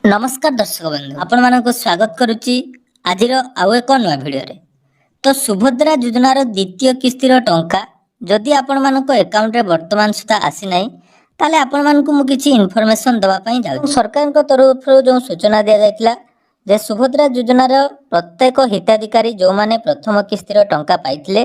नमस्कार दर्शक बंधु आपण मानक स्वागत करुच्ची आज आउ एक नुआ भिडियो रे। तो सुभद्रा योजनार द्वितीय किस्तिर टंका जदि आपण मानक अकाउंट रे वर्तमान सुधा आसी नाही ताले आपण मानकु मु किछि इन्फॉर्मेशन दवा पई जाउ। सरकार को तरफ जो सूचना दिया जायतिला जे सुभद्रा योजनार प्रत्येक हिताधिकारी जो माने प्रथम किस्तिर टंका पाइथिले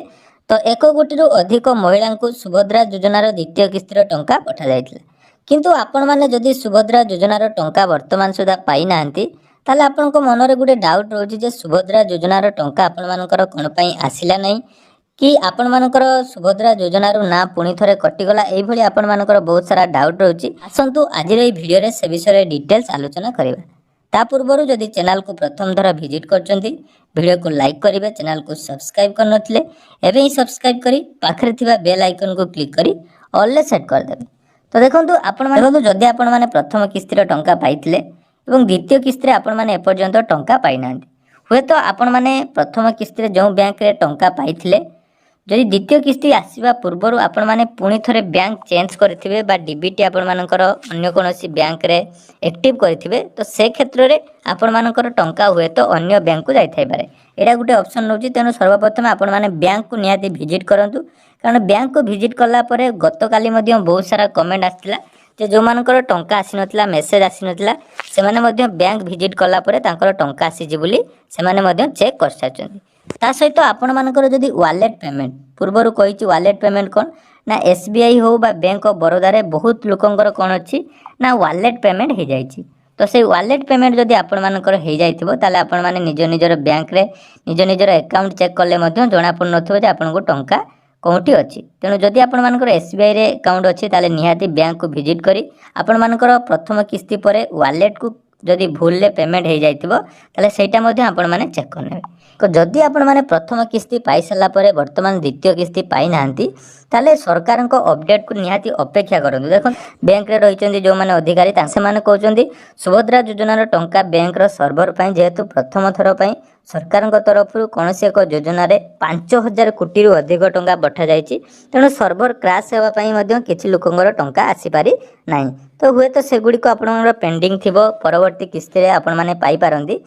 तो 1 कोटी रु अधिक महिला को सुभद्रा योजनार द्वितीय किस्तिर टंका पठा जायतिला। किंतु आपण माने जदि सुभद्रा योजनार टंका वर्तमान सुधा पाई नांती ताले आपनको मनरे गुटे डाउट रोची जे सुभद्रा योजनार टंका आपण मानकर कोन पई आसिला नै कि आपण मानकर सुभद्रा योजनार ना पुणी थरे कटिगला एई भली आपण मानकर बहुत सारा डाउट रोची। आसंतु आज रे भिडियो रे से विषय रे डिटेल्स आलोचना करिबा। ता पूर्वरु जदि चैनल को प्रथम थर विजिट करचंती वीडियो को लाइक करिवे, चैनल को सब्सक्राइब करनथिले एबे ही सब्सक्राइब करी पाखरे थिबा बेल आइकन को क्लिक करी ऑल ले सेट कर देबे। तो देखो आपण माने जदि आपण माने प्रथम किस्तिर टंका पाइथिले एवं द्वितीय किस्तिर आपण माने एपर्यंत टंका पाई नांती हुए तो आपण माने प्रथम किस्तिर जो बैंक रे टंका पाइथिले जदि द्वितीय किस्ती आसीबा पूर्वरु आपण माने पुणी थरे बैंक चेंज करथिबे बा डीबीटी आपण मानकर अन्य कोनोसी बैंक रे एक्टिव करथिबे तो से क्षेत्र रे आपण मानकर टंका हुए तो अन्य बैंक को जाई थाई पारे। एडा गुटे ऑप्शन नउची तेनु सर्वप्रथम आपण माने बैंक को नियाती विजिट करंतु कारण बैंक को विजिट कला परे गतकाली मध्य बहुत सारा कमेंट आस्थिला जे जो मानकर टंका आसी नथिला मेसेज आसी नथिला से माने मध्य बैंक विजिट कला परे तांकर टंका आसी जे बोली से माने मध्य चेक कर साचंती। ता सहित आपण मानकर जदि वालेट पेमेंट पूर्वरु कहिछि वालेट पेमेंट कोन ना एसबीआई हो बा बैंक ऑफ बड़ौदा रे बहुत लोकंकर कोन अछि ना वालेट पेमेंट हे जाइछि। तो से वालेट पेमेंट जदि आपण मानकर हे जाइथिबो ताले आपण माने निज निजर बैंक रे निज निजर अकाउंट चेक करले मध्य जणा पड़ नथिबो जे आपण को टंका कोठी अछि। तेणु जदि आपण मानकर एसबीआई रे अकाउंट अछि ताले निहाती बैंक को विजिट करी आपण मानकर प्रथम किस्ती परे वालेट को जदि भूल ले पेमेंट हे जाइथिबो ताले सेटा मध्य आपण माने चेक करनेबे। तो जदि आपण माने प्रथम किस्ती पाई सला परे वर्तमान द्वितीय किस्ती पाई नांती ताले सरकार को अपडेट को निहाती अपेक्षा करंतु। देखो बैंक रे रहिचंदी जो माने अधिकारी तासे माने कहउचंदी सुभद्रा योजनार टंका बैंक रो सर्वर पई जेहेतु प्रथम थर पई सरकार तरफ कौनसी एक योजना रे 5000 कोटी रु अधिक टंका पठा जाइछि तेणु सर्वर क्रैश हेबा पई मध्य किछि लोकंगर टंका आसी पारि नाही। तो हुए तो सेगुडी को आपण पेंडिंग थिबो परवर्ती किस्ती रे आपण माने पाई पारंदी